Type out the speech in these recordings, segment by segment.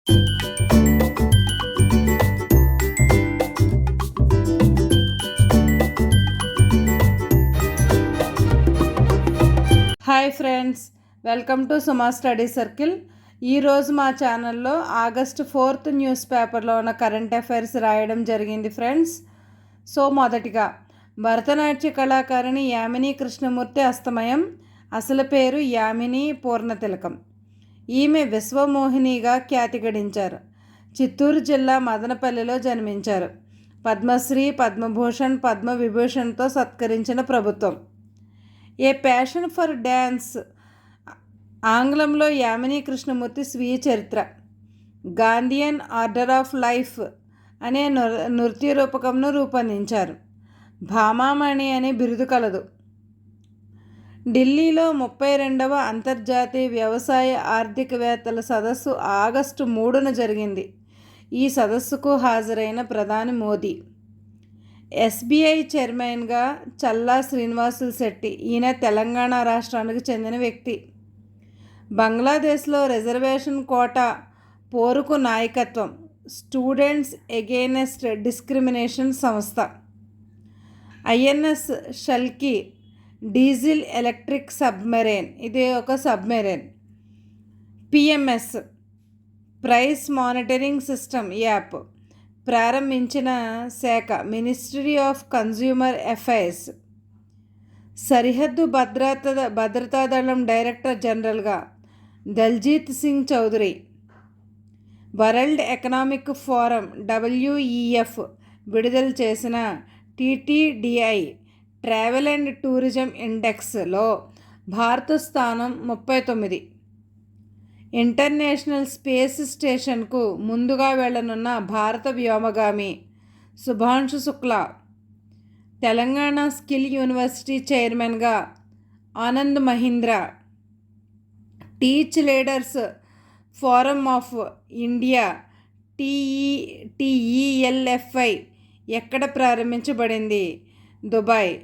Hi friends, welcome to Suma study circle. ఈరోజు మా ఛానల్లో August 4th న్యూస్ పేపర్లో ఉన్న కరెంట్ అఫైర్స్ రాయడం జరిగింది ఫ్రెండ్స్. సో మొదటిగా, భరతనాట్య కళాకారిణి యామిని కృష్ణమూర్తి అస్తమయం. అసలు పేరు యామిని పూర్ణతిలకం. ఈమె విశ్వమోహినిగా ఖ్యాతి గడించారు. చిత్తూరు జిల్లా మదనపల్లిలో జన్మించారు. పద్మశ్రీ, పద్మభూషణ్, పద్మవిభూషణ్తో సత్కరించిన ప్రభుత్వం. ఏ ప్యాషన్ ఫర్ డ్యాన్స్, ఆంగ్లంలో యామిని కృష్ణమూర్తి స్వీయ చరిత్ర. గాంధీయన్ ఆర్డర్ ఆఫ్ లైఫ్ అనే నృత్య రూపకంను రూపొందించారు. భామామణి అనే బిరుదు కలదు. ఢిల్లీలో 32వ అంతర్జాతీయ వ్యవసాయ ఆర్థికవేత్తల సదస్సు ఆగస్టు 3న జరిగింది. ఈ సదస్సుకు హాజరైన ప్రధాని మోదీ. ఎస్బీఐ చైర్మన్గా చల్లా శ్రీనివాసులు శెట్టి. ఈయన తెలంగాణ రాష్ట్రానికి చెందిన వ్యక్తి. బంగ్లాదేశ్లో రిజర్వేషన్ కోటా పోరుకు నాయకత్వం. స్టూడెంట్స్ ఎగెయిన్స్ట్ డిస్క్రిమినేషన్ సంస్థ. ఐఎన్ఎస్ షల్కి డీజిల్ ఎలక్ట్రిక్ సబ్మెరైన్, ఇది ఒక submarine. PMS price monitoring system app ప్రారంభించిన శాఖ మినిస్ట్రీ ఆఫ్ కన్జ్యూమర్ అఫైర్స్. సరిహద్దు భద్రతా దళం డైరెక్టర్ జనరల్గా Daljeet Singh Chaudhary. World economic forum WEF విడుదల చేసిన TTDI ట్రావెల్ అండ్ టూరిజం ఇండెక్స్లో భారత స్థానం 39. ఇంటర్నేషనల్ స్పేస్ స్టేషన్కు ముందుగా వెళ్లనున్న భారత వ్యోమగామి శుభాంశు శుక్లా. తెలంగాణ స్కిల్ యూనివర్సిటీ చైర్మన్గా Anand Mahindra. Teach leaders forum of India TELFI ఎక్కడ ప్రారంభించబడింది? దుబాయ్.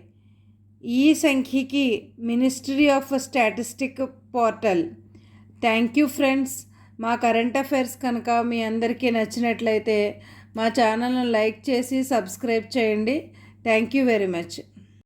ఈ సంఖ్యకి ministry of statistic portal. Thank you friends. మా కరెంట్ అఫైర్స్ కనుక మీ అందరికీ నచ్చినట్లయితే మా ఛానల్ను లైక్ చేసి సబ్స్క్రైబ్ చేయండి. Thank you very much.